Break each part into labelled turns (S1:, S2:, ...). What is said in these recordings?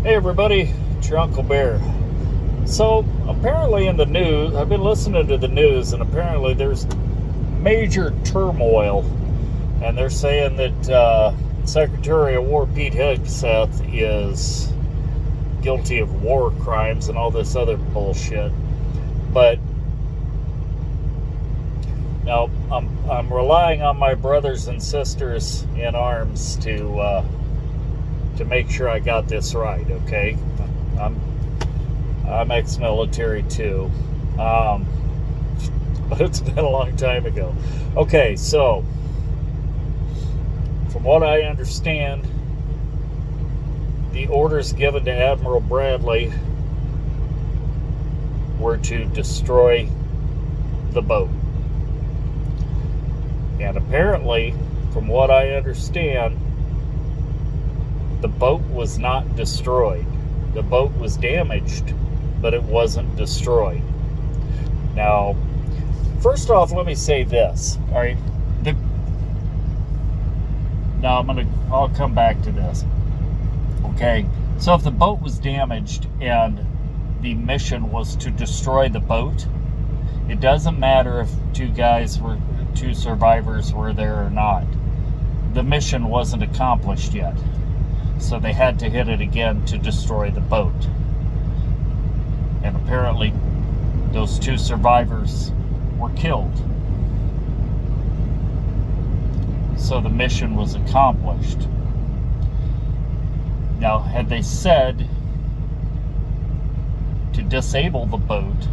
S1: Hey everybody, it's your Uncle Bear. So apparently in the news, I've been listening to the news, and apparently there's major turmoil, and they're saying that Secretary of War Pete Hegseth is guilty of war crimes and all this other bullshit. But now I'm relying on my brothers and sisters in arms to make sure I got this right. Okay, I'm ex-military too, but it's been a long time ago. Okay, so from what I understand, the orders given to Admiral Bradley were to destroy the boat. And apparently, from what I understand, the boat was not destroyed. The boat was damaged, but it wasn't destroyed. Now, first off, let me say this. All right. Now I'll come back to this. Okay. So if the boat was damaged and the mission was to destroy the boat, it doesn't matter if two survivors were there or not. The mission wasn't accomplished yet. So they had to hit it again to destroy the boat. And apparently those two survivors were killed. So the mission was accomplished. Now, had they said to disable the boat,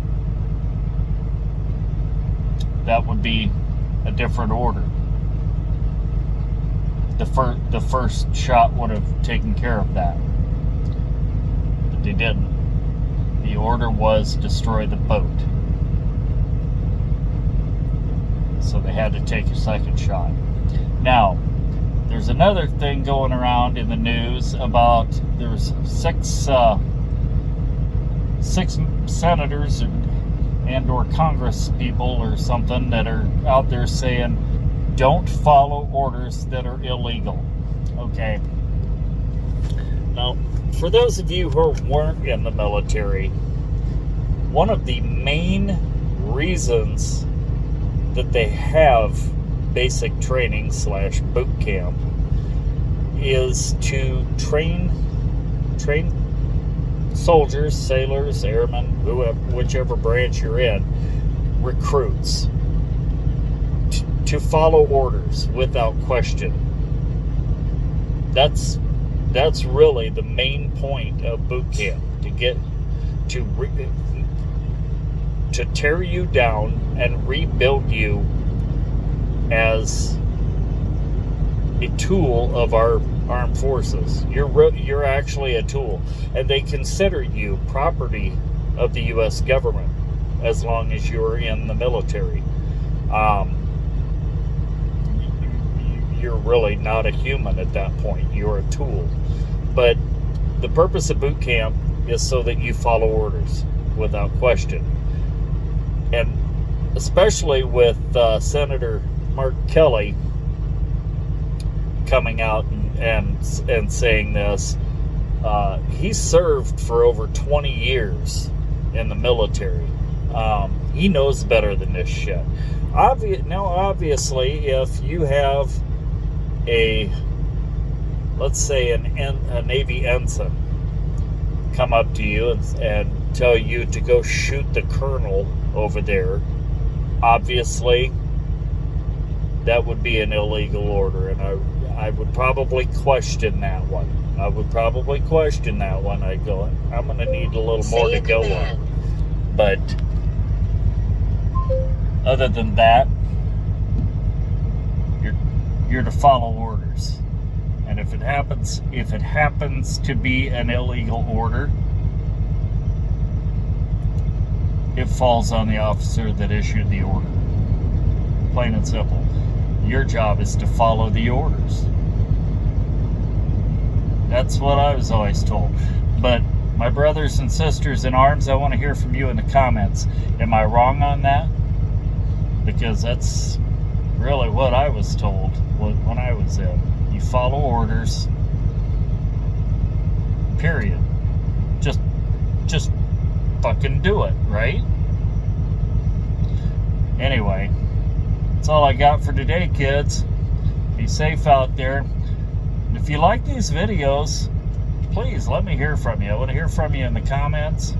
S1: that would be a different order. The first shot would have taken care of that. But they didn't. The order was destroy the boat. So they had to take a second shot. Now, there's another thing going around in the news about there's six senators and or Congress people or something that are out there saying don't follow orders that are illegal. Okay. Now, for those of you who weren't in the military, one of the main reasons that they have basic training / boot camp is to train soldiers, sailors, airmen, whoever, whichever branch you're in, recruits to follow orders without question. That's really the main point of boot camp, to get to tear you down and rebuild you as a tool of our armed forces. You're actually a tool, and they consider you property of the U.S. government as long as you're in the military. You're really not a human at that point. You're a tool. But the purpose of boot camp is so that you follow orders without question. And especially with Senator Mark Kelly coming out and saying this, he served for over 20 years in the military. He knows better than this shit. Obviously, if you have let's say a Navy ensign come up to you and tell you to go shoot the colonel over there, obviously that would be an illegal order, and I would probably question that one. I'd go, I'm going to need a little more to go on. But other than that, you're to follow orders. And if it happens to be an illegal order, it falls on the officer that issued the order. Plain and simple. Your job is to follow the orders. That's what I was always told. But my brothers and sisters in arms, I want to hear from you in the comments. Am I wrong on that? Because that's really what I was told when I was in. You follow orders, period. Just fucking do it, right? Anyway, that's all I got for today, kids. Be safe out there. And if you like these videos, please let me hear from you. I want to hear from you in the comments.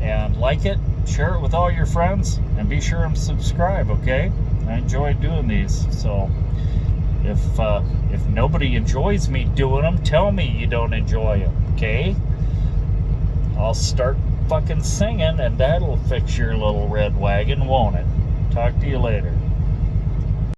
S1: And like it, share it with all your friends, and be sure and subscribe, okay? I enjoy doing these, so if nobody enjoys me doing them, tell me you don't enjoy them, okay? I'll start fucking singing, and that'll fix your little red wagon, won't it? Talk to you later.